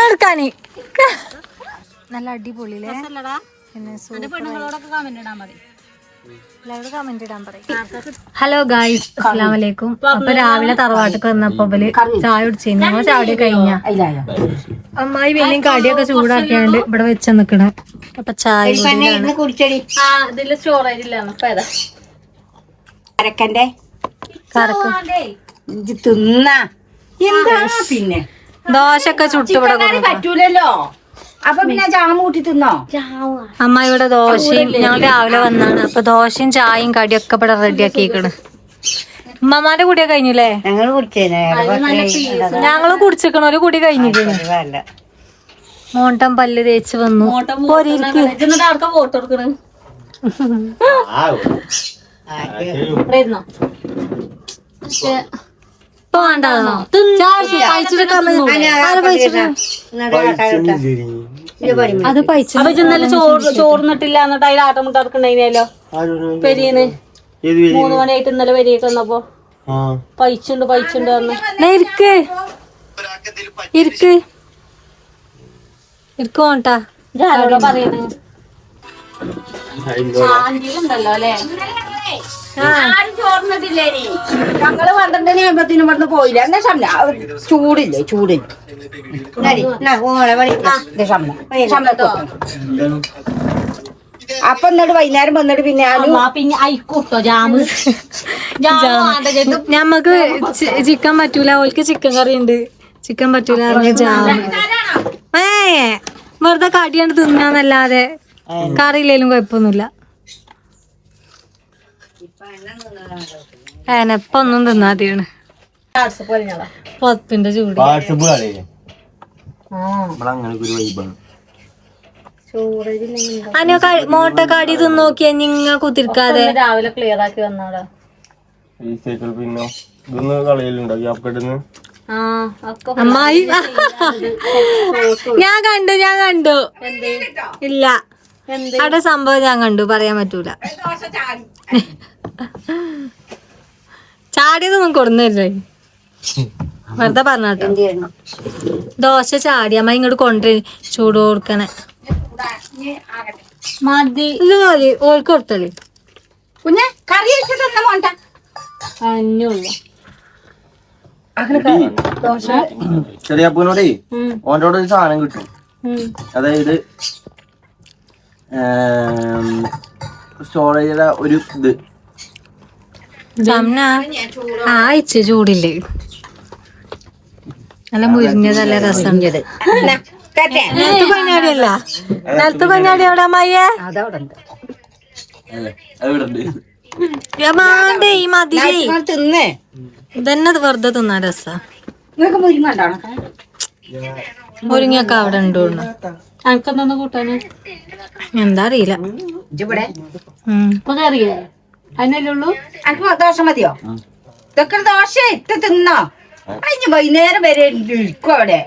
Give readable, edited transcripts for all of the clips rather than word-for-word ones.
എടുക്കാന് നല്ല അടിപൊളിയില്ലേ. Hello guys, അസ്സലാമു അലൈക്കും. അപ്പൊ രാവിലെ തറവാട്ടിക്ക് വന്നപ്പോ ചായ കുടിച്ചു. ഞങ്ങൾ ചായ കഴിഞ്ഞ അമ്മായി പിന്നെയും കടിയൊക്കെ ചൂടാക്കിയാണ്ട് ഇവിടെ വെച്ച് നിക്കണ. അപ്പൊ ചായ സ്റ്റോറേജ് ഇല്ലാന്ന് പിന്നെ ദോശയൊക്കെ ചുട്ടുവിടെ പറ്റൂലല്ലോ. അപ്പൊ പിന്നെ ജാമ കൂട്ടി തിന്നോ? അമ്മ ഇവിടെ ദോശയും, ഞങ്ങൾ രാവിലെ വന്നാണ്. അപ്പൊ ദോശയും ചായയും കടിയൊക്കെ ഇവിടെ റെഡിയാക്കിക്കണ്. ഉമ്മമാരുടെ കൂടിയൊക്കെ കഴിഞ്ഞില്ലേ? ഞങ്ങള് കുടിച്ചിക്കണ ഒരു കൂടി കഴിഞ്ഞിരിക്കണ്. മോട്ടം പല്ല് തേച്ച് വന്നു. ഇപ്പൊ വേണ്ടോ? അത് ചോർന്നിട്ടില്ല. എന്നിട്ട് അതിൽ ആട്ടമുട്ട ഇറക്കണ്ടോ പെരിയന് 3 മണിയായിട്ട് ഇന്നലെ വരിയൊക്കെ വന്നപ്പോ പൈച്ചുണ്ട് പറഞ്ഞു. ഇരിക്ക് പോണ്ടാ പറയണേ. ഉണ്ടല്ലോ അല്ലേ? ആരും ചോർന്നിട്ടില്ലേ? ഞങ്ങള് 12:50 ഇവിടുന്ന് പോയില്ല. എന്നാ ചൂടില്ലേ? അപ്പൊ എന്നിട്ട് വൈകുന്നേരം വന്നിട്ട് പിന്നെ അയക്കൂട്ടോ ജാമ്. ഞമ്മക്ക് ചിക്കൻ പറ്റൂല, ഓൾക്ക് ചിക്കൻ കറി ഉണ്ട്. ചിക്കൻ പറ്റൂല ജാമ്. വെറുതെ കടിയാണ്ട് തിന്നാന്നല്ലാതെ കറിയില്ലേലും കുഴപ്പമൊന്നുമില്ല. എനപ്പൊന്നും തിന്നാതെയാണ്. 10ന്റെ ചൂട്. അനോ മോട്ട കടി തിന്നോക്കിയാ നിങ്ങ കുത്തിരിക്കാതെ രാവിലെ ക്ലിയർ ആക്കി വന്നാടാ. അമ്മായി ഞാൻ കണ്ടു ഇല്ല. അവിടെ സംഭവം ഞാൻ കണ്ടു, പറയാൻ പറ്റൂല. ചാടിയതൊന്നും കൊടുന്നല്ലേ, വെറുതെ പറഞ്ഞാട്ടോ. ദോശ ചാടി അമ്മ ഇങ്ങോട്ട് കൊണ്ടുവരും. ചൂട് കൊടുക്കണേ മതി. ഇത് മതി ഓൾക്ക് കൊടുത്തല്ലേ കുഞ്ഞെ. കറി അഞ്ഞുള്ളൂ. ചെറിയപ്പൂനോടേ ഓനോട് ഒരു സാധനം കിട്ടും. അതായത് സ്റ്റോറേജിലെ ഒരു ഇത് ആയിച്ച് ചൂടില്ലേ. നല്ല മുരിഞ്ഞത് നല്ല രസമുണ്ട്. പഞ്ഞാടിയല്ല നിലത്ത് പഞ്ഞാടി എവിടെ അമ്മയ്യേ? ഈ മതിരി ഇതന്നെ വെറുതെ തിന്നാ രസാ. മുരിങ്ങൊക്കെ അവിടെ ഉണ്ടോ? എനിക്കെന്താ കൂട്ടാന്? എന്താ അറിയില്ല. അതിനല്ലേ ഉള്ളൂ. എനിക്ക് ദോശ മതിയോ? ഇതൊക്കെ ദോശ ഇട്ട് തിന്നോ? അതിന് വൈകുന്നേരം വരെ ഇരിക്കും അവിടെ.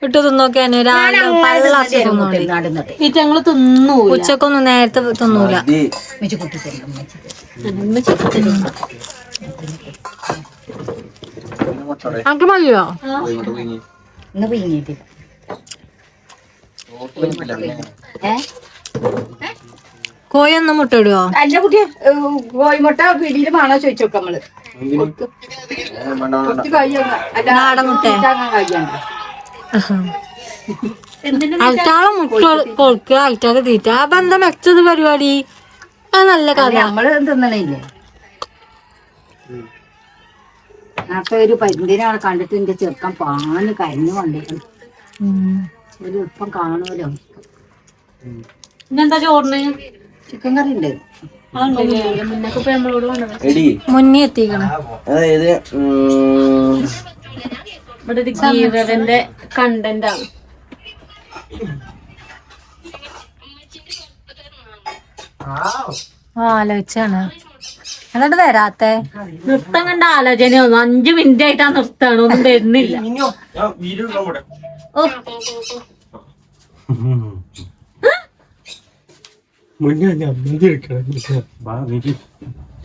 ഇട്ട് തിന്നോക്കിയാ ഞങ്ങള് തിന്നു. ഉച്ചക്കൊന്നും നേരത്തെ തിന്നൂല. എനിക്ക് മതിയോ? ഇന്ന് പിഴിഞ്ഞിട്ടില്ല. കോയൊന്നും മുട്ട ഇടുവോ? അല്ല കുട്ടിയെ, കോഴിമുട്ട പിടിയിൽ വേണോ ചോദിച്ചോക്ക നമ്മള്. നാടൻ മുട്ട അയറ്റാളെ മുട്ട കൊടുക്കുക, അയറ്റാളെ തീറ്റ. അപ്പൊ എന്താ മെച്ചത് പരിപാടി? അത് നല്ല കഥ. നമ്മള് തിന്നണില്ലേ? നേരത്തെ ഒരു പരിന്തിനാണ് കണ്ടിട്ട് എന്റെ ചെറുക്കൻ പാന് കരിഞ്ഞു കൊണ്ടിരിക്കണം. ഒരു എളുപ്പം കാണുമല്ലോ. ഇന്നെന്താ ചോറിന്? ചിക്കൻ കറി ഉണ്ട്. മുന്നേ എത്തിക്കണം. അതായത് ഇവിടെ ഒരു ജീവകന്റെ കണ്ടന്റ് ആണ്. ആലോചിച്ചാണ് എന്നിട്ട് വരാത്തെ. നൃത്തം കണ്ട ആലോചനയൊന്നും 5 മിനിറ്റ് ആയിട്ടാ നിർത്താണോ ഒന്നും വരുന്നില്ല.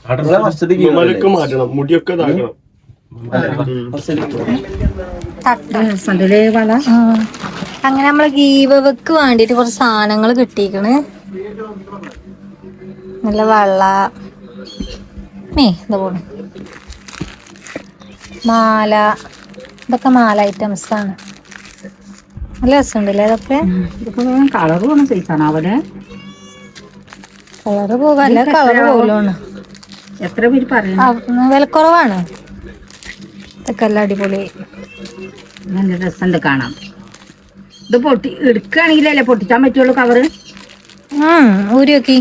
മലക്ക് മാറ്റണം, മുടിയൊക്കെ ഇതാക്കണം. അങ്ങനെ നമ്മള് ഗീവക്ക് വേണ്ടിട്ട് കുറച്ച് സാധനങ്ങൾ കിട്ടിക്കണ്. നല്ല വെള്ള ഇതാ പോണു മാല, ഇതൊക്കെ മാല ഐറ്റംസ് ആണ്. നല്ല രസമുണ്ടല്ലേ ഇതൊക്കെ. കളറ് പോണ സൈസാണ് അവിടെ. കളറ് പോവല്ല, കളറ് പോലാണ്. എത്ര പേര് പറയുന്നു? വിലക്കുറവാണ്. ഇതൊക്കെ എല്ലാം അടിപൊളി. നല്ല രസമുണ്ട് കാണാം. ഇത് പൊട്ടി എടുക്കുകയാണെങ്കിലല്ലേ പൊട്ടിച്ചാൻ പറ്റുള്ളൂ കവറ്. ഊരി നോക്കി.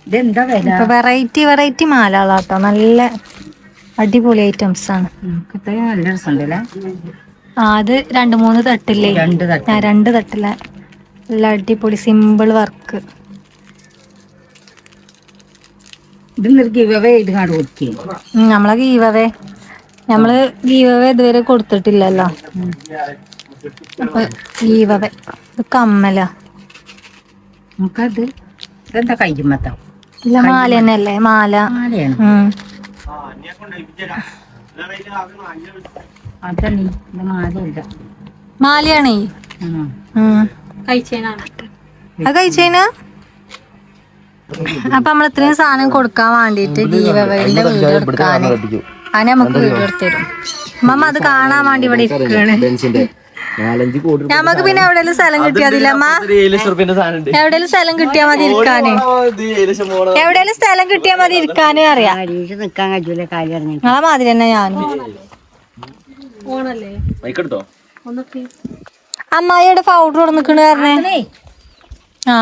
ഇതെന്താ വില? വെറൈറ്റി വെറൈറ്റി മാലകളാട്ടോ, നല്ല അടിപൊളി ഐറ്റംസ് ആണ്. നല്ല രസമുണ്ടല്ലേ. അത് 2-3 തട്ടില്ലേ? 2 തട്ട്. 2 തട്ടില്ല. നല്ല അടിപൊളി സിമ്പിൾ വർക്ക്. ഇത് ഗിവവേ ഇത് കാട് കൊടുക്കേ. നമ്മളെ നമ്മള് ഗീവവേ ഇതുവരെ കൊടുത്തിട്ടില്ലല്ലോ. അപ്പൊ ഗീവവേ ഇത് കമ്മല. നമുക്കത് ഇതെന്താ കയ്യുമ്മത്ത? ഇല്ല, മാല തന്നെ അല്ലേ? മാല. മാലയാണ്. അതന്നെ ഇത് മാലയില്ല, മാലയാണേ. അത് കഴിച്ചേനാ. അപ്പൊ നമ്മൾ ഇത്രയും സാധനം കൊടുക്കാൻ വേണ്ടിട്ട് ഗീവവേന്റെ വീഡിയോ എടുക്കാന് അതിനെ നമുക്ക് വീഡിയോ എടുത്തരും. അമ്മ അത് കാണാൻ വേണ്ടി ഇവിടെ ഇരിക്കാണ്. നമുക്ക് പിന്നെ എവിടെയെങ്കിലും സ്ഥലം കിട്ടിയാതില്ല അമ്മ? എവിടെയെങ്കിലും സ്ഥലം കിട്ടിയാ മതി ഇരിക്കാന്. എവിടെയെങ്കിലും സ്ഥലം കിട്ടിയാ മതി ഇരിക്കാന് അറിയാം. നിക്കാൻ കഴിയൂല, കാര്യം ആ മാതിരി തന്നെ ഞാനും. അമ്മായിയുടെ പൗഡർ ഇവിടെ നിക്കണ് പറഞ്ഞേ. ആ,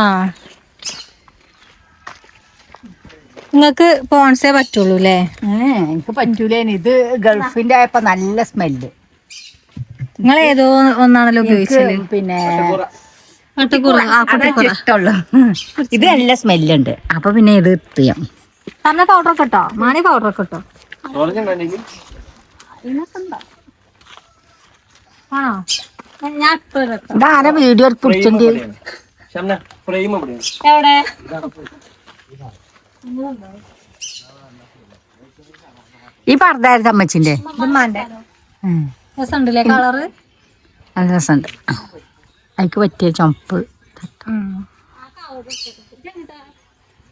നിങ്ങക്ക് പോൺസേ പറ്റുള്ളൂ അല്ലേ? എനിക്ക് പറ്റൂലേന്. ഇത് ഗൾഫിന്റെ ആയപ്പോ നല്ല സ്മെല്ല്. നിങ്ങൾ ഏതോ ഒന്നാണല്ലോ ഉപയോഗിച്ചത്. പിന്നെ ഇഷ്ടമുള്ളൂ. ഇത് നല്ല സ്മെല്ലുണ്ട്. അപ്പൊ പിന്നെ ഇത് ചെയ്യാം. പറഞ്ഞ പൗഡർ ഒക്കെ ഇട്ടോ? മാണി പൗഡർ ഒക്കെ ഇട്ടോ? ആണോ? ഞാൻ ഇതാരെ വീഡിയോ പിടിച്ചിട്ടുണ്ട്. എവിടെ? ഈ പർദ്ദായിരുന്നു അമ്മച്ചിന്റെ. രസമുണ്ടല്ലേ കളറ്? നല്ല രസമുണ്ട്. അതിക്ക് പറ്റിയ ചുമപ്പ്.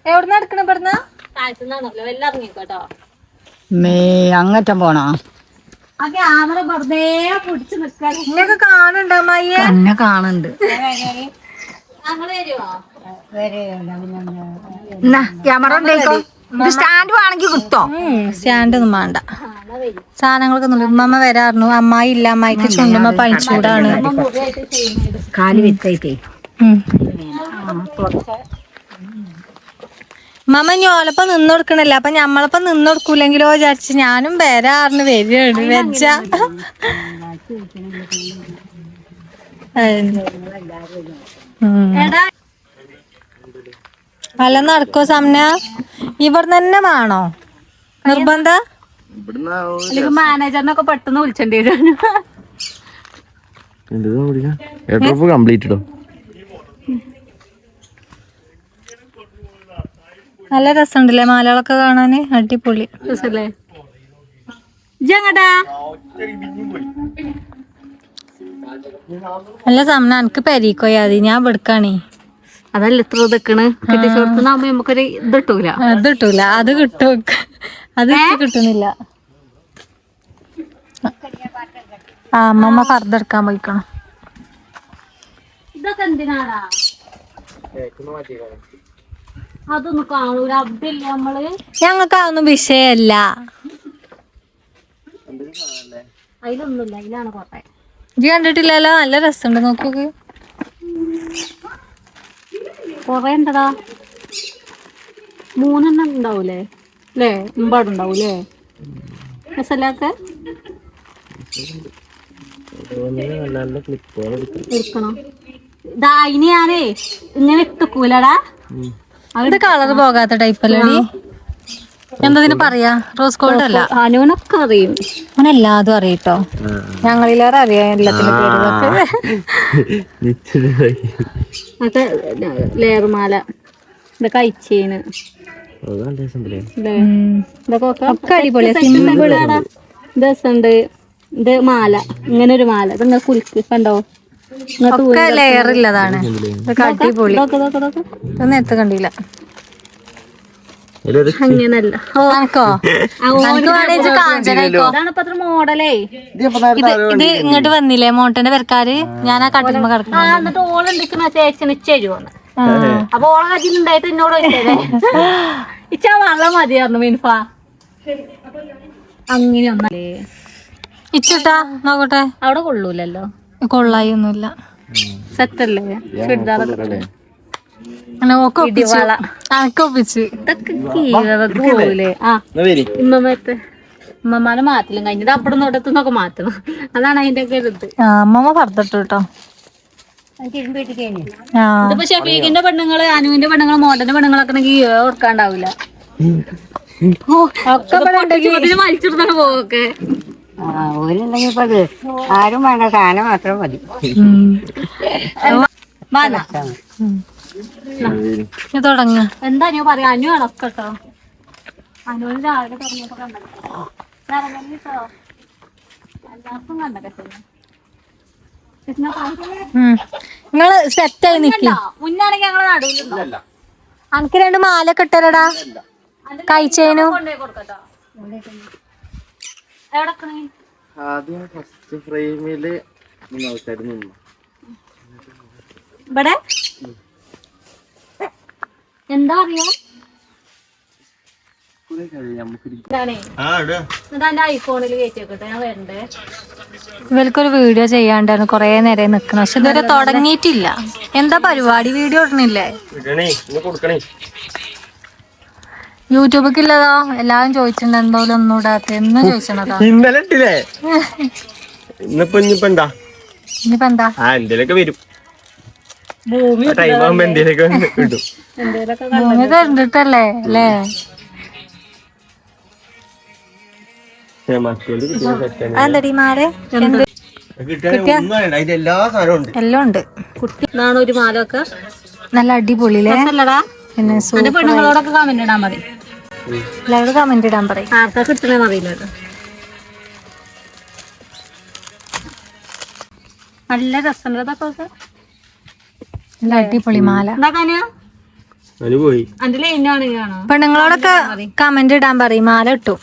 എവിടുന്ന് എടുക്കണ? ഇവിടുന്ന് അങ്ങറ്റം പോണോ? ഇങ്ങനെയൊക്കെ കാണുന്നുണ്ടോ അമ്മായിയെ? എന്നെ കാണുന്നുണ്ട്. ക്യാമറ ഉണ്ടോ? ഇത് സ്റ്റാൻഡ് വേണമെങ്കിൽ കിട്ടോ? സ്റ്റാൻഡ് ഒന്നും വേണ്ട. സാധനങ്ങളൊക്കെ ഉമ്മ വരാറുന്നു. അമ്മായി ഇല്ല, അമ്മായിക്ക് ചുണ്ടുമ്മ പനിച്ചൂടാണ്. കാല് വിത്തൈക്കേ. മമ്മ ഞോലപ്പം നിന്ന് കൊടുക്കണല്ലോ. അപ്പൊ ഞമ്മളപ്പം നിന്ന് കൊടുക്കൂലെങ്കിലോ വിചാരിച്ച് ഞാനും വരാറിന് വരികയാണ്. വെച്ച അല്ല നടക്കോ സമന? ഇവിടെ തന്നെ വേണോ നിർബന്ധ? മാനേജറിനൊക്കെ പെട്ടെന്ന് വിളിച്ചേണ്ടി കംപ്ലീറ്റ്. നല്ല രസമുണ്ടല്ലേ മാലകളൊക്കെ കാണാന്? അടിപൊളി രസല്ലേ? അല്ല സമന എനിക്ക് പെരീക്കോയാതി, ഞാൻ വെടുക്കാണേ. അതല്ല ഇത്ര ഇതൊക്കെയാണ് കെട്ടിച്ചോർത്തുന്നാകുമ്പോ നമുക്കൊരു ഇത് കിട്ടൂല. അത് കിട്ടൂല, അത് കിട്ടും. അത് കിട്ടുന്നില്ല. ആ അമ്മമ്മ ഫർദർ എടുക്കാൻ പോയിക്കണം. ഇതൊക്കെ എന്തിനാടാ? അതൊന്നും കാണൂല. അതില്ല നമ്മള് ഞങ്ങൾക്ക് അതൊന്നും വിഷയല്ല. അതിലൊന്നുമില്ല, അതിലാണ് കോട്ടെ. ഇജ്ജ് കണ്ടിട്ടില്ലല്ലോ? നല്ല രസമുണ്ട്, നോക്കിയോക്ക്. കൊറേ ഉണ്ടടാ. 3 ഉണ്ടാവൂലേ? അല്ലേ? മുമ്പാടുണ്ടാവൂലേ? രസല്ലാക്കെ എടുക്കണോ? ഇതാ ഇനി ഞാനേ ഇങ്ങനെ ഇട്ടുക്കൂലടാ. ഇത് കളറ് പോകാത്ത ടൈപ്പല്ലേ? എന്തതിന് പറയാ? റോസ് ഗോൾഡ് അല്ല, അനുവിനൊക്കെ അറിയും. അങ്ങനെ എല്ലാതും അറിയട്ടോ. ഞങ്ങളിലേറെ അറിയാം എല്ലാത്തിന്റെ പേരുകളൊക്കെ. അതൊക്കെ ലേറുമാല, ഇതൊക്കെ അയച്ചേന്, ഇതൊക്കെ അടിപൊളിയാ. സിമ്പിൾ രസമുണ്ട്. ഇത് മാല, ഇങ്ങനെ ഒരു മാല, ഇതങ്ങ കുലുക്ക് കണ്ടോ, ഒക്കെ ലെയർ ഇല്ലതാണ്. ഇതൊക്കെ അടിപൊളി. ഇതൊന്നും നേരത്തെ കണ്ടില്ല. അങ്ങനല്ല. അതാണ് ഇപ്പൊ മോഡലേ. ഇത് ഇങ്ങോട്ട് വന്നില്ലേ മോട്ടന്റെ പെരക്കാര്? ഞാൻ ആ കട്ടിലുമ്പോ കിടക്കുന്നു. എന്നിട്ട് ഓളുണ്ടിക്കുന്ന ചേച്ചി നിശ്ചയിച്ചുവന്ന്. അപ്പൊ ഓളെ കജിലുണ്ടായിട്ട് എന്നോട് ചോദിച്ചേ ഇച്ചാ വെള്ളം മതിയായിരുന്നു മീൻഫ. അങ്ങനെ ഒന്നല്ലേ ഇച്ചിട്ടാ നോക്കട്ടെ. അവിടെ കൊള്ളൂലല്ലോ. കൊള്ളായി ഒന്നുമില്ല. സെറ്റല്ലേ ചുരിദാറൊക്കെ. ഒപ്പിച്ച് ഇതൊക്കെ പോകൂലേ. ആ ഉമ്മമാരെ മാറ്റലും കഴിഞ്ഞത് അപ്പടും തൊട്ടത്തുനിന്നൊക്കെ മാറ്റണം. അതാണ് അതിന്റെ ഒക്കെ ഇത്. അമ്മമ്മ പറഞ്ഞിട്ടു കേട്ടോ. ഇതിപ്പോ ഷഫീഖിന്റെ പെണ്ണുങ്ങള്, അനുവിന്റെ പെണ്ണുങ്ങള്, മോട്ടന്റെ പെണ്ണുങ്ങളൊക്കെ ഉണ്ടെങ്കിൽ ഓർക്കാണ്ടാവില്ല. ഒക്കെ വലിച്ചിടുന്ന പോവൊക്കെ ഓരുണ്ടെങ്കിൽ ഇപ്പൊ അത് ആരും വേണ്ട, സാധനം മാത്രം മതി. തുടങ്ങ എന്താ അനു പറയാ? അനു അടക്കട്ടോ. അനുവിന് രാവിലെ തുടങ്ങിയപ്പോ കണ്ടോ, എല്ലാവർക്കും കണ്ടൊക്കെ. നിങ്ങള് സെറ്റായി നിക്ക. മുന്നാണെങ്കിൽ ഞങ്ങള് നടുവിലുണ്ടോ. അനക്ക് 2 മാല കിട്ടലടാ കഴിച്ചേനു. ആദ്യം ഫസ്റ്റ് ഫ്രെയിമില് ഇവിടെ എന്താ അറിയാ, ഐഫോണിൽ കയറ്റി വെക്കട്ടെ, ഞാൻ വരണ്ടേ. ഇവൽക്കൊരു വീഡിയോ ചെയ്യാണ്ടായിരുന്നു കൊറേ നേരം നിക്കണം. പക്ഷെ ഇതുവരെ തുടങ്ങിയിട്ടില്ല. എന്താ പരിപാടി? വീഡിയോ ഇടണില്ലേ? യൂട്യൂബിൽ ഇല്ലതോ? എല്ലാരും ചോദിച്ചിട്ടുണ്ട് എന്തോലും ഒന്നും ഇടാത്ത. എന്നും ചോദിച്ചതാ. ഇന്നലെ ഇട്ടില്ലേ? ഇന്നിപ്പോ ഇനിയിപ്പോ എന്താ എന്തേലൊക്കെ വരും. ടൈം ആകുമ്പോ എന്തേലൊക്കെ കിട്ടും. ഭൂമി കണ്ടിട്ടല്ലേ അല്ലേ? അതെന്തടി മാരെ എല്ലാം ഉണ്ട്. കുട്ടിന്നാണ് ഒരു മാലൊക്കെ നല്ല അടിപൊളിയില്ലേ? പിന്നെ പെണ്ണുങ്ങളോടൊക്കെ കമന്റ് ഇടാൻ പറയും. എല്ലാവരും കമന്റ് ഇടാൻ പറയും. ആർക്കാ കിട്ടണെന്ന് അറിയില്ലല്ലോ. നല്ല രസമുണ്ട് അതൊക്കെ. നല്ല അടിപൊളി മാല. അന്റെ ലൈനാണ് കാണോ. പെണ്ണുങ്ങളോടൊക്കെ കമന്റ് ഇടാൻ പറയും. മാല ഇട്ടു.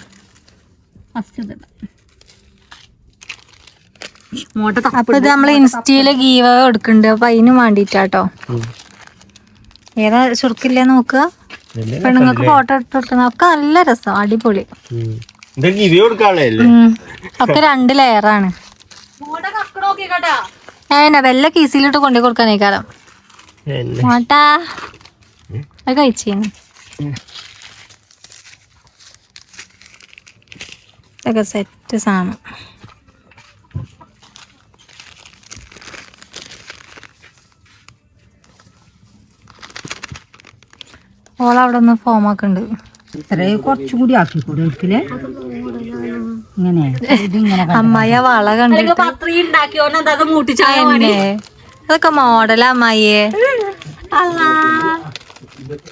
അപ്പൊ ഇത് നമ്മള് ഇൻസ്റ്റയില് ഗീവ് കൊടുക്കണ്ട്. അപ്പൊ അതിന് വേണ്ടിട്ടാട്ടോ. ഏതാ ചുരുക്കില്ലേ നോക്കുക. പെണ്ണുങ്ങൾക്ക് ഫോട്ടോ എടുത്ത് കൊടുക്കുന്ന ഒക്കെ നല്ല രസം. അടിപൊളി. ഒക്കെ 2 ലെയറാണ്. വെല്ല കീസിലിട്ട് കൊണ്ടു കൊടുക്കാനേക്കാരം. മോട്ടാ അത് കഴിച്ചേന്. ഇതൊക്കെ സെറ്റ് സാധനം. ഓളവിടെ ഒന്ന് ഫോം ആക്കുന്നുണ്ട്. കുറച്ചുകൂടി ആക്കിക്കൂടെ ഇങ്ങനെ അമ്മായി ആ വള കണ്ടിട്ട് അതൊക്കെ മോഡലാ അമ്മായിയെ.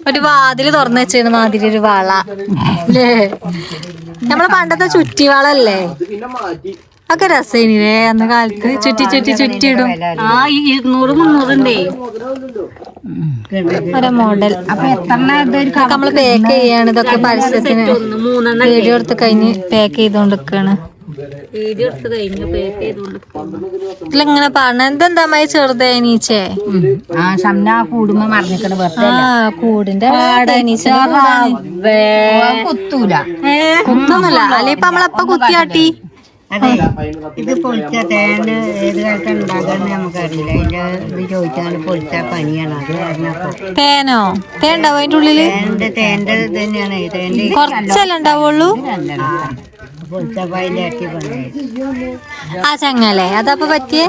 ഒരു വാതില് തുറന്നു വെച്ചിരുന്ന മാതിരി ഒരു വള അല്ലേ? നമ്മളെ പണ്ടത്തെ ചുറ്റിവളല്ലേ? ഒക്കെ രസേനില്ലേ അന്ന് കാലത്ത്? ചുറ്റിയിടും. ആ 200-300 ഒരു മോഡൽ. നമ്മള് പാക്ക് ചെയ്യാണ്. ഇതൊക്കെ പരസ്യത്തിന് വീഡിയോ എടുത്ത് കഴിഞ്ഞ് പാക്ക് ചെയ്തോണ്ടിരിക്കാണ്. ഇതിലിങ്ങനെ പറഞ്ഞ എന്തെന്താ അമ്മായി ചെറുതാ നീച്ചേ? കൂടിന്റെ കുത്തൊന്നുമില്ല. അല്ലെ ഇപ്പൊ നമ്മളെപ്പ കുത്തിയാട്ടി. ഇത് പൊളിച്ച തേൻ ഏത് കാലത്ത് ഉണ്ടാകാന്ന് നമുക്കറിയില്ല. അതിന്റെ ഇത് ചോദിച്ചാൽ പൊളിച്ച പനിയാണ്. അത് കാരണം തേനോ? തേൻ ഉണ്ടാവും അതിന്റെ ഉള്ളില്? തേന്റെ ഇത് തന്നെയാണ്. കുറച്ചല്ലേ ഉണ്ടാവുള്ളൂ. ആ ചങ്ങലേ അതപ്പൊ പറ്റിയേ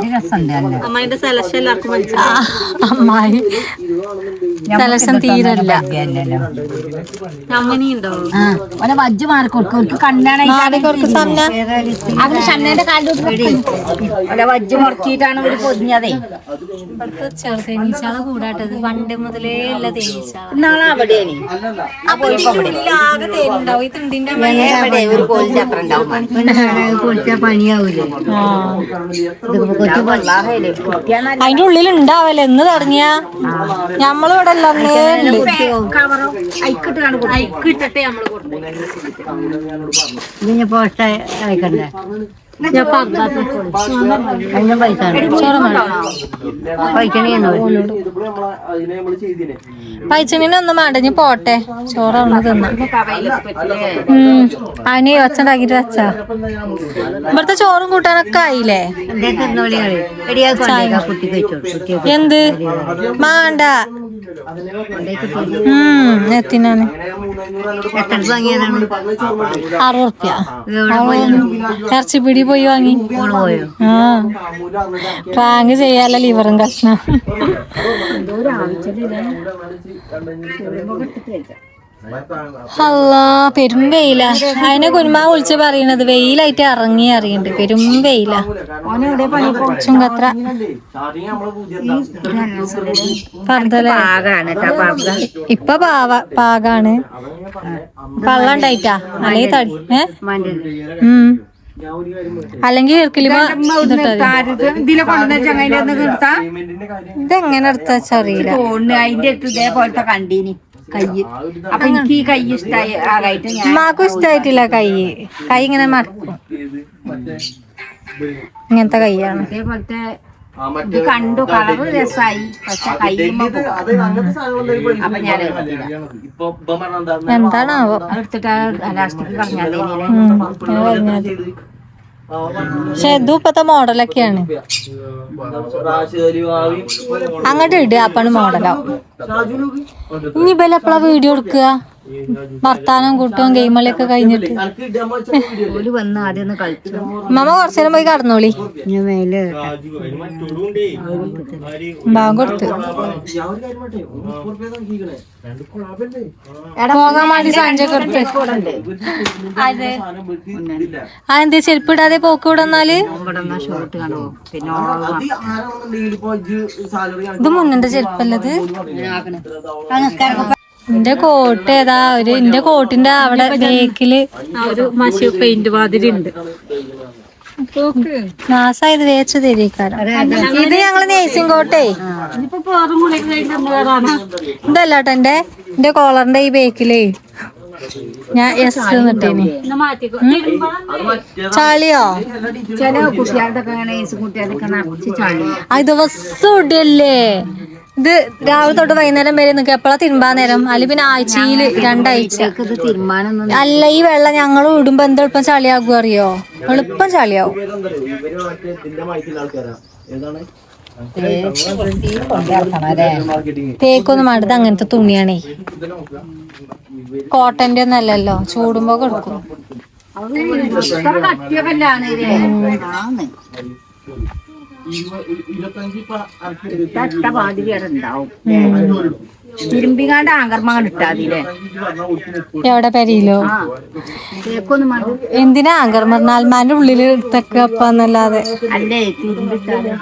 അമ്മായിന്റെ സെലക്ഷൻ എല്ലാവർക്കും അമ്മായി സെലക്ഷൻ തീരല്ല അങ്ങനെയുണ്ടോ ഓനെ വജ്ജ് മാറി കൊടുക്കും കണ്ണാണ് ഷണ്ണന്റെ കാലിന്റെ വജ്ജ് മുറക്കിയിട്ടാണ് ഒരു പൊതിഞ്ഞതേ തേനീച്ചാളെ കൂടാട്ടത് പണ്ട് മുതലേ ഉള്ള തേനീച്ചാള നാളെ അവിടെയാണ് ആകെ തേനുണ്ടാവും ഈ തിണ്ടിന്റെ ഒരു കോലിന്റെ അത്ര ഉണ്ടാവും പൊളിച്ചാ പണിയാവൂലേ അതിന്റെ ഉള്ളിൽ ഉണ്ടാവല്ലേ എന്ന് തുടങ്ങിയ ഞമ്മളിവിടെ ഇട്ടിട്ടേ നമ്മള് കൊടുത്തു ഇതിന് പോസ്റ്റ് അയക്കണ്ടേ പൈച്ചണിനൊന്നും മടഞ്ഞ് പോട്ടെ ചോറൊന്ന് തിന്ന അതിന് ഒച്ചുണ്ടാക്കിട്ട് വെച്ചാ ഇവിടുത്തെ ചോറും കൂട്ടാനൊക്കെ ആയില്ലേ എന്ത് മാണ്ട എത്തിനാണ് 60 ഇറച്ചിപ്പിടി പോയി വാങ്ങി ആ പ്രാങ്ക് ചെയ്യാല ലിവറും കഷ്ണം അല്ലാ പെരും വെയില അതിനെ കുരുമാ വിളിച്ച് പറയണത് വെയിലായിട്ട് ഇറങ്ങി അറിയണ്ട് പെരും വെയില ചുങ്കത്ര ഇപ്പൊ പാകാണ് വെള്ളം ഉണ്ടായിട്ടാ അല്ലെ തടി അല്ലെങ്കിൽ ഇതെങ്ങനെ എടുത്താ അറിയില്ല അതിന്റെ അടുത്ത് ഇതേപോലത്തെ കണ്ടീനി കയ്യ് അപ്പൊ എനിക്ക് ഈ കൈ ഇഷ്ടായി ആകായിട്ട് ഉമ്മാക്കും ഇഷ്ടായിട്ടില്ല കൈ ഇങ്ങനെ മടക്കും ഇങ്ങനത്തെ കൈയാണ് അതേപോലത്തെ ഇത് കണ്ടു കളറ് രസായി പക്ഷെ കയ്യുമ്പോ അപ്പൊ ഞാൻ എന്താണാവോ എടുത്തിട്ട് ലാസ്റ്റിക്ക് കളഞ്ഞാലേ പക്ഷെ ഇതും ഇപ്പത്തെ മോഡലൊക്കെയാണ് അങ്ങോട്ട് ഇടുക അപ്പാണ് മോഡലാവും ഇനി ഇവലെ എപ്പഴാ വീഡിയോ എടുക്കുക വർത്താനം കൂട്ടും ഗെയിമൊക്കെ കഴിഞ്ഞിട്ട് വന്ന് ആദ്യം ഒന്ന് കളിച്ചു മമ്മ കുറച്ചേരം പോയി കടന്നോളി ബാങ്ക് കൊടുത്ത് പോകാൻ വേണ്ടി സഞ്ചൊക്കെ എടുത്ത് അതെന്താ ചെരുപ്പ് ഇടാതെ പോക്ക് ഇവിടെ വന്നാല് ഇത് മുന്നന്റെ ചെരുപ്പല്ലത് എന്റെ കോട്ട് ഏതാ എന്റെ കോട്ടിന്റെ അവിടെ ബേക്കില് ഒരു മഷി പെയിന്റ് മാതിരി ഉണ്ട് മാസായത് വേച്ച് തരീക്കാരം ഇത് ഞങ്ങള് നേഴ്സിംഗ് കോട്ടേ ഇതല്ലാട്ടോ എന്റെ കോളറിന്റെ ഈ ബേക്കിലേ ഞാൻ എസ് നിട്ടേനി ചളിയോ ചില കുട്ടികൾക്കൊക്കെ നിറച്ച് ചളി അത് ദിവസം ഇടല്ലേ ഇത് രാവിലെ തൊട്ട് വൈകുന്നേരം വരെ നിൽക്കുക എപ്പോഴാ തിരുമ്പാ നേരം അല്ലെങ്കിൽ പിന്നെ ആഴ്ചയില് 2 ആഴ്ച തീരുമാനം അല്ല ഈ വെള്ളം ഞങ്ങൾ ഇടുമ്പോ എന്താ എളുപ്പം ചളിയാകും അറിയോ എളുപ്പം ചളിയാവും തേക്കൊന്നും വേണ്ടത് അങ്ങനത്തെ തുണിയാണേ കോട്ടന്റെ ഒന്നും അല്ലല്ലോ ചൂടുമ്പോ കൊടുക്കും തിരുമ്പിക്കാണ്ട് ആങ്കർമാണ്ട് ഇട്ടാതില്ലേ എവിടെ പെരിയിലോ എന്തിനാ ആങ്കർമാർ 4 ഉള്ളില് എടുത്തൊക്കെ അപ്പന്നല്ലാതെ അല്ലേ തിരുമ്പിട്ടാല്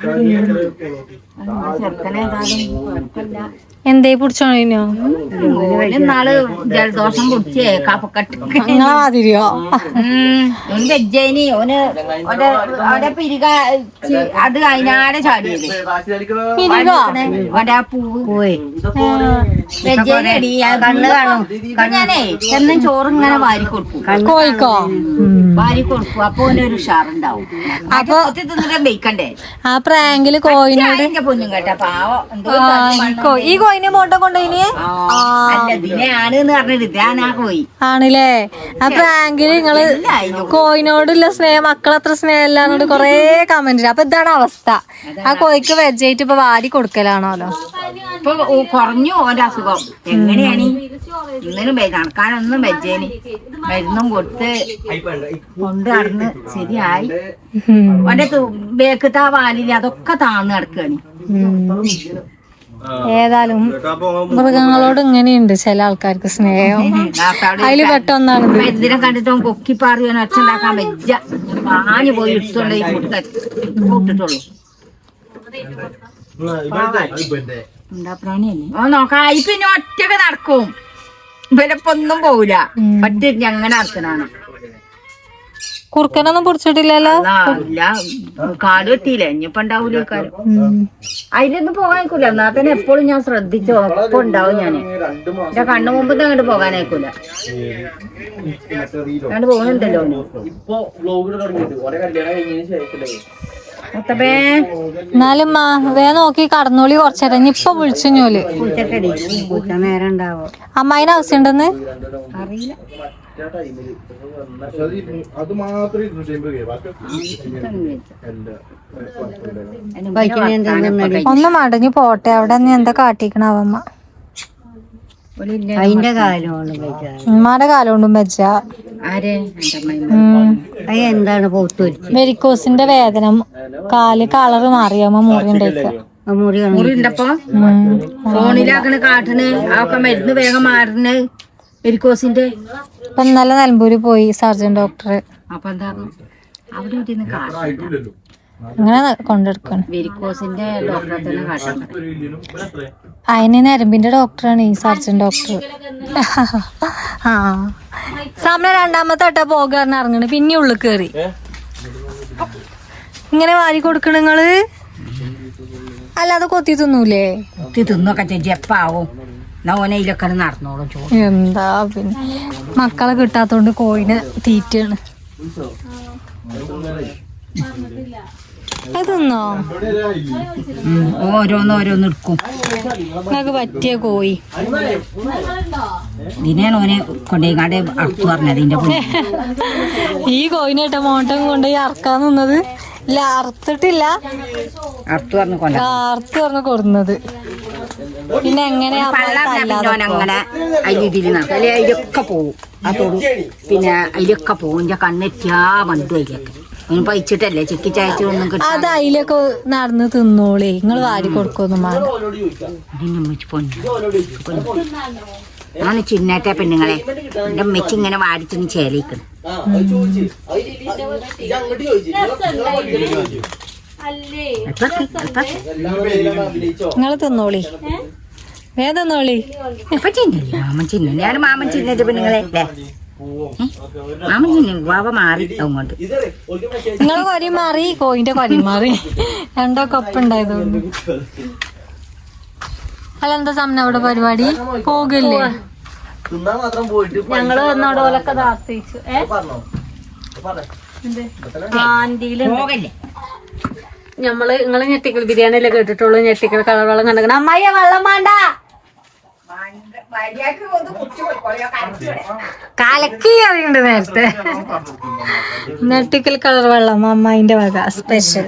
എന്തേ പിടിച്ചോണോ നാള് ജലദോഷം പിടിച്ചേ കഫക്കെട്ട് നിങ്ങളെ മാതിരിയോ ഓന് വെജേനി ഓന്റെ പിരിക അത് അതിനാടെ ചാടിയത് ഓന്റെ പൂവ് വെജേനി കണ്ണ് കാണും ഞാനേ എന്നും ചോറ് ഇങ്ങനെ വാരി കൊടുക്കും കോഴിക്കോ വാരി കൊടുക്കും അപ്പൊ ഓനൊരു ഉഷാറുണ്ടാവും അപ്പൊ തിന്നിട്ട് ബേക്കണ്ടേ ആ പ്രാങ്കില് കോഴിനോട് പൊന്നും കേട്ടാ പാവം എന്തോ ഈ കോയിനെ മോട്ട കൊണ്ടുപോയിന് ഇതിനെയാണെന്ന് പറഞ്ഞിട്ട് ഞാനാ പോയി. ആണല്ലേ? ആ പ്രാങ്കില് നിങ്ങള് കോയിനോടുള്ള സ്നേഹം, മക്കളത്ര സ്നേഹം ഇല്ലാന്നോട് കൊറേ കമന്റ്. അപ്പൊ ഇതാണ് അവസ്ഥ. ആ കോയിക്ക് വെജായിട്ട് ഇപ്പൊ വാരി കൊടുക്കലാണോലോ. ഇപ്പൊ കുറഞ്ഞു ഓന്റെ അസുഖം. എങ്ങനെയാണ് ഇന്നലും നടക്കാനൊന്നും വെച്ചേന് മരുന്നും കൊടുത്ത് കൊണ്ട് നടന്ന് ശരിയായി. ഓന്റെ ബേക്കത്തെ ആ വാലില് അതൊക്കെ താഴ്ന്നു കിടക്കാണ്. ഏതായാലും മൃഗങ്ങളോട് ഇങ്ങനെയുണ്ട് ചില ആൾക്കാർക്ക് സ്നേഹം. അതില് പെട്ടൊന്നാണ് എന്തിനെ കണ്ടിട്ടോ കൊക്കിപ്പാറി ഒച്ചുണ്ടാക്കാൻ വെച്ച പാഞ്ഞു പോയി എടുത്തോണ്ട് കൂട്ടിട്ടുള്ളൂ. എന്താ പ്രാണിയല്ലേ? ഓ നോക്കാം. പിന്നെ ഒറ്റക്ക് നടക്കും. ഇവരപ്പൊന്നും പോവില്ല. ഒറ്റ അങ്ങനെ നടക്കണാണ്. കുറുക്കനൊന്നും പിടിച്ചിട്ടില്ലല്ലോ. ഇല്ല, കാട് വെട്ടിയില്ലേ? ഇനിയിപ്പോ ഉണ്ടാവൂലേ കാലം. അതിലൊന്നും പോകാനായിക്കൂല. എന്നാ തന്നെ എപ്പോഴും ഞാൻ ശ്രദ്ധിച്ചു ഒപ്പം ഉണ്ടാവും. ഞാന് എന്റെ കണ്ണു മുമ്പ് അങ്ങോട്ട് പോകാനായിക്കൂല. അങ്ങോട്ട് പോകുന്നുണ്ടല്ലോ. എന്നാലും വേ നോക്കി കടന്നോളി കുറച്ചേരം. ഇപ്പൊ വിളിച്ചോല് നേരം ഉണ്ടാവോ? അമ്മായിന് ആവശ്യമുണ്ടെന്ന് അറിയില്ല. ഒന്ന് മടങ്ങി പോട്ടെ. അവിടെ നീ എന്താ കാട്ടിക്കണാവമ്മ? അതിന്റെ കാലം ഉമ്മാടെ കാലം കൊണ്ടും വെച്ച എന്താണ് പോത്തു വെരിക്കോസിന്റെ വേദന. കാല് കളറ് മാറിയമ്മ മുറിയുണ്ടായിക്ക. മുറി ഉണ്ടപ്പോ ഫോണിലാക്കണ കാട്ടിന് അതൊക്കെ മരുന്ന് വേഗം മാറുന്ന വെരിക്കോസിന്റെ. ഇപ്പൊ ഇന്നലെ നിലമ്പൂര് പോയി സർജൻ ഡോക്ടർ. അപ്പൊ എന്താ അവിടെ അങ്ങനെ കൊണ്ടെടുക്കണം. വെരിക്കോസിന്റെ ഡോക്ടറെ തന്നെ കാട്ടാൻ. അതിന് നരമ്പിന്റെ ഡോക്ടറാണ് ഈ സർജൻ ഡോക്ടർ. ആ സമയം രണ്ടാമത്തെ വട്ട പോകാൻ ഇറങ്ങണ്. പിന്നെ ഉള്ളിൽ കേറി ഇങ്ങനെ വാരി കൊടുക്കണ നിങ്ങള്. അല്ലാതെ കൊത്തി തിന്നൂലേ? കൊത്തി തിന്നൊക്കെ ചേച്ചി എപ്പാവും. ഓനയിലൊക്കെ നടന്നോളും. എന്താ പിന്നെ മക്കളെ കിട്ടാത്തോണ്ട് കോയിന് തീറ്റാണ്. അതൊന്നോ ഓരോന്നോരോന്ന് എടുക്കും. നിങ്ങക്ക് പറ്റിയ കോയി ഇതിനെയാണ് ഓനെ കൊണ്ടേക്കാണ്ട് അറുത്തു പറഞ്ഞത്. ഈ കോയിനേട്ട മോട്ടം കൊണ്ടുപോയി അറക്കാൻ നിന്നത്. ഇല്ല, അറുത്തിട്ടില്ല, അറുത്തു പറഞ്ഞു കൊടുന്നത്. പിന്നെ എങ്ങനെയാ അങ്ങനെ അതിൽ നടക്കും. അല്ലെ അതിലൊക്കെ പോവും. ആ തൊടു പിന്നെ അതിലൊക്കെ പോവും. എന്റെ കണ്ണെത്തിയാ വണ്ടു അതിലൊക്കെ പഴിച്ചിട്ടല്ലേ ചെക്കി ചായച്ചൊന്നും കിട്ടും. അത് അതിലൊക്കെ നടന്ന് തിന്നോളേ. നിങ്ങൾ വാരി കൊടുക്കൊന്നും വേണ്ട. ഞാൻ ചിന്നേറ്റ പെണ്ണുങ്ങളെ എന്റെ അമ്മച്ചി ഇങ്ങനെ വാടിച്ചൊന്ന് ചേലിക്കണം. നിങ്ങൾ തിന്നോളി, വേദന്നോളി. മാമൻ ചിഹ്നം ഞാൻ മാമൻ ചിഹ്നത്തെ പെണ്ണുങ്ങളെ അല്ലേ? മാമൻ ചിഹ്നം വാവ മാറി അങ്ങോട്ട്. നിങ്ങളെ കൊരി മാറി, കോയിന്റെ കൊരി മാറി. രണ്ടൊക്കെ ഒപ്പുണ്ടായതുകൊണ്ട്. അല്ല എന്താ സമയം അവിടെ പരിപാടി? പോകില്ലേ? ഞങ്ങള് വന്നോടെ ഓലൊക്കെ താർത്തിച്ചു. ഞമ്മള് നിങ്ങള് ഞെട്ടിക്കൽ ബിരിയാണി അല്ലേ കേട്ടിട്ടുള്ളൂ. ഞെട്ടിക്കൽ കളർ വെള്ളം കണ്ടിക്കണം. അമ്മായി വെള്ളം വേണ്ട, കലക്കി അറിയണ്ട് നേരത്തെ. ഞെട്ടിക്കൽ കളർ വെള്ളം അമ്മായിന്റെ വക സ്പെഷ്യൽ.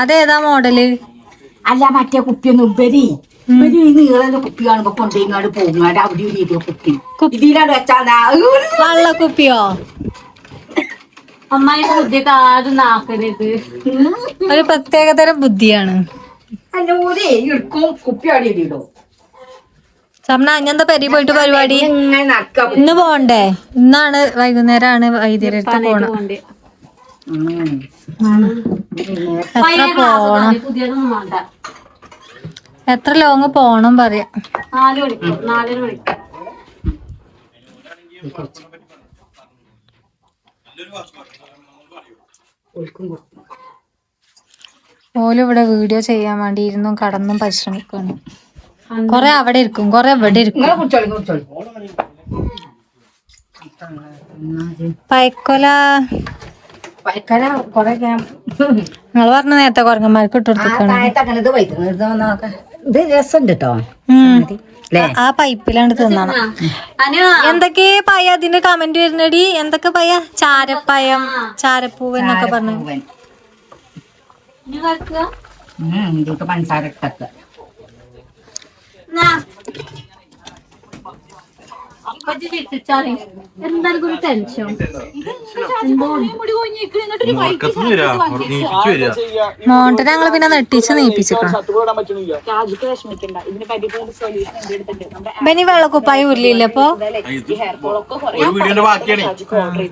അതേതാ മോഡല്? അല്ല മറ്റേ കുപ്പിയൊന്നും ഉപരി നീളന്റെ കുപ്പി കാണുമ്പോ കൊണ്ടേങ്ങാട് പോകുങ്ങാട് അവിടെ ഒരു കുപ്പി ഇതിലാണ് വെച്ചാ വെള്ളക്കുപ്പിയോ? അമ്മായിന്റെ ബുദ്ധിയൊക്കെ ആരും നാക്കരുത്. ഒരു പ്രത്യേകതരം ബുദ്ധിയാണ്. അല്ലോടെ എടുക്കും കുപ്പി അവിടെ ഇടും. സമന അങ്ങനത്തെ പെരി പോയിട്ട് പരിപാടി ഇന്ന് പോണ്ടേ? ഇന്നാണ് വൈകുന്നേരമാണ് വൈദ്യരടുത്ത് പോണം. എത്ര ലോങ് പോണം പറയാ? 4 മണിക്കൂർ 4.5 മണിക്കൂർ. ഓലും ഇവിടെ വീഡിയോ ചെയ്യാൻ വേണ്ടി ഇരുന്നും കടന്നും പരിശ്രമിക്കാണ്. കൊറേ അവിടെ ഇരിക്കും, കൊറേ ഇവിടെ ഇരിക്കും. പൈക്കൊല കൊറേ നിങ്ങൾ പറഞ്ഞ നേരത്തെ കുരങ്ങന്മാർക്ക് ഇട്ടുകൊടുത്തിക്കാണ്. ഇത് രസമുണ്ട് കേട്ടോ. ആ പൈപ്പിലാണ് തിന്നണം. എന്തൊക്കെ പയ അതിന്റെ കമന്റ് വരുന്നടി? എന്തൊക്കെ പയ? ചാരപ്പയം, ചാരപ്പൂവ് എന്നൊക്കെ പറഞ്ഞു. പഞ്ചസാര ഇട്ടൊക്കെ മോണ്ട ഞങ്ങള് പിന്നെ നെട്ടിച്ച് നീപ്പിച്ചിക്കണം. ബനി വെള്ളക്കുപ്പായി ഉരുളിയില്ല അപ്പൊ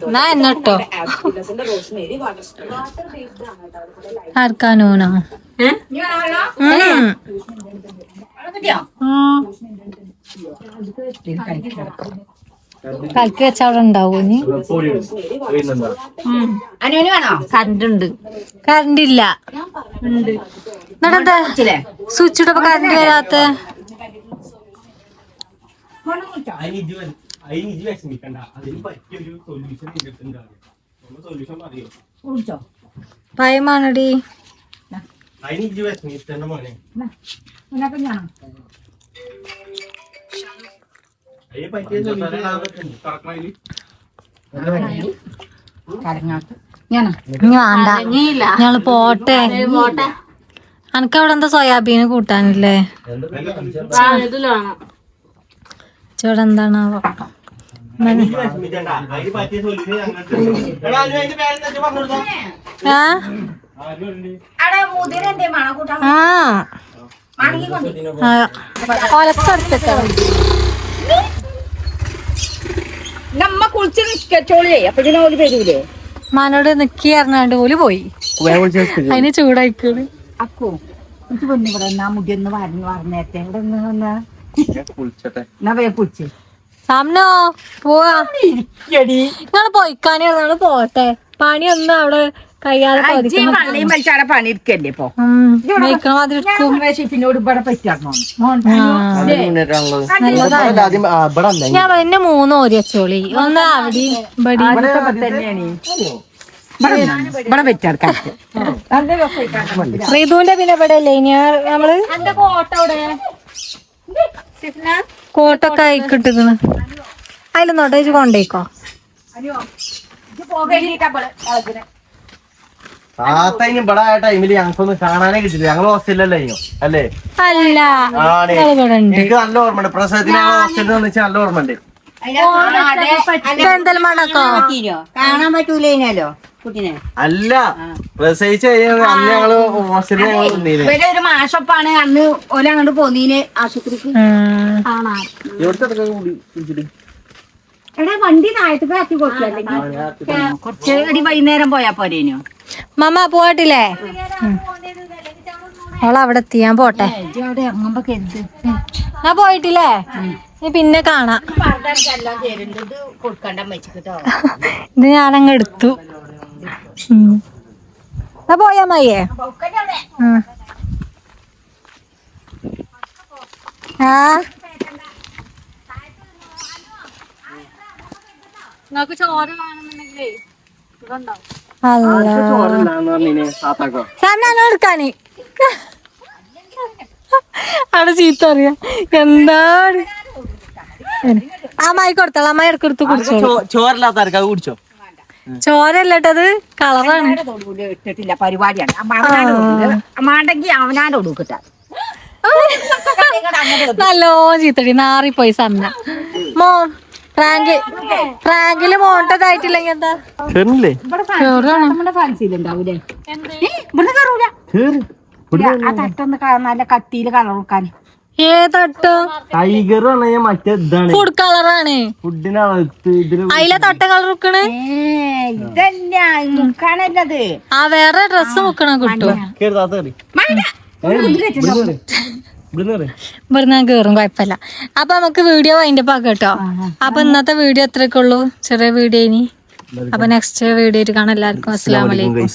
എന്നാ എന്നട്ടോ ആർക്കാനോനോ കലക്കി വെച്ച അവിടെ ഉണ്ടാവൂ. കറണ്ട് ഉണ്ട്. കറണ്ട് ഇല്ല. എന്നിട്ടെന്താ സ്വിച്ച് ഇട്ടപ്പോ കറണ്ട് വരാത്ത? ഭയമാണടി. ഞങ്ങള് പോട്ടെ. അനക്ക് അവിടെ എന്താ സോയാബീന് കൂട്ടാനില്ലേ? ചോടെ എന്താണാവോ? നമ്മ കുളിച്ച് നിക്കച്ചോളിയേ അപ്പൊ ഇതിനെ ഓല് വരൂലേ? മാനോട് നിക്കി അറിഞ്ഞാണ്ട് ഓല് പോയി. അതിന് ചൂടായിക്കോള്. അക്കോ എനിക്ക് പൊന്നു ഇവിടെ എന്നാ മുടി ഒന്ന് പറഞ്ഞേരത്തെ ഇവിടെ ഒന്ന് കുളിച്ച് സാമനോ പോവാ. നിങ്ങള് പോയിക്കാനേ നിങ്ങള് പോട്ടെ. പണിയൊന്നും അവിടെ കഴിയാതെ പള്ളിയും വലിച്ചാടെ പണി ഇരിക്കല്ലേ ഇപ്പൊ ഷിപ്പിനോട് ഇവിടെ പറ്റാണോ? ഞാൻ എന്നെ 3 ഓരി വെച്ചോളി. ഒന്ന് അവിടെ റിതുവിന്റെ പിന്നെ ഇവിടെ അല്ലേ നമ്മള് കോട്ടൊക്കെ ആയി കിട്ടുന്നു. അതിലൊന്നോട്ടെ വെച്ച് കൊണ്ടേക്കോ. ഇവിടെ ആ ടൈമില് ഞങ്ങൾക്കൊന്നും കാണാനേ കിട്ടില്ല. ഞങ്ങൾ ഹോസ്റ്റലിലല്ലേ അല്ലേ? അല്ല എനിക്ക് നല്ല ഓർമ്മയുണ്ട്. പ്രസവത്തിന് ഞങ്ങൾ ഹോസ്റ്റലിൽ വന്നിച്ച് നല്ല ഓർമ്മയുണ്ട്. കാണാൻ പറ്റൂലോ കുട്ടിനെ. അല്ല പ്രസവിച്ച് കഴിഞ്ഞാൽ അന്ന് ഞങ്ങള് ഹോസ്റ്റലിൽ ഇവരെ ഒരു മാഷപ്പാണ് അന്ന് ഓല അങ്ങോട്ട് പോന്നീന് ആശുപത്രിക്ക്. എടാ വണ്ടി നായത്തേക്ക് ആക്കി കൊടുക്കല്ലെങ്കിൽ കുറച്ച് അടി വൈകുന്നേരം പോയാ പോരേനോ? മമ്മ പോട്ടില്ലേ? അവളവിടെ എത്തിയാൻ പോട്ടെ. അവിടെ ഇറങ്ങുമ്പോ കരുത്. ഞാൻ പോയിട്ടില്ലേ? നീ പിന്നെ കാണാം. ഇത് ഞാനങ്ങ് എടുത്തു. പോയാ മയ്യേ. ആ നിങ്ങക്ക് ചോര വേണമെന്നുണ്ടെങ്കിലേ എടുക്കാന് അവിടെ ചീത്ത അറിയാ. എന്താണ് അമ്മായി കൊടുത്തോളാം. അമ്മായി ഇടക്കെടുത്ത് കുടിച്ചോ. ചോറില്ലാത്ത കുടിച്ചോ? ചോരല്ലട്ടത് കളറാണ്. ഇട്ടിട്ടില്ല പരിപാടിയാണ്. അമ്മാണ്ടെങ്കി അവനാണ്ട് കൊടുക്കട്ട. നല്ലോ ചീത്തടി നാറിപ്പോയി സമന. ഫ്രാങ്കില് മോണ്ടതായിട്ടില്ലെങ്കിൽ എന്താ ഫാൻസിയിലുണ്ടാവൂലേ? ഇവിടെ കയറൂല. ആ തട്ടൊന്ന് നല്ല കട്ടിയില് കളർ കൊടുക്കാൻ. ഏതട്ടോ? ടൈഗർ മറ്റേ ഫുഡ് കളറാണ്. അതിലെ തട്ട കളർ വെക്കണ് ഇതല്ല മുക്കാനല്ലത്. ആ വേറെ ഡ്രസ് മുക്കണ കിട്ടും. ഇവിടുന്ന് കേറും കുഴപ്പമില്ല. അപ്പൊ നമുക്ക് വീഡിയോ വൈൻഡപ്പ് ആക്കാം കേട്ടോ. അപ്പൊ ഇന്നത്തെ വീഡിയോ എത്രയൊക്കെ ഉള്ളൂ? ചെറിയ വീഡിയോ ഇനി. അപ്പൊ നെക്സ്റ്റ് വീഡിയോ കാണാം. എല്ലാവർക്കും അസ്സലാമു അലൈക്കും.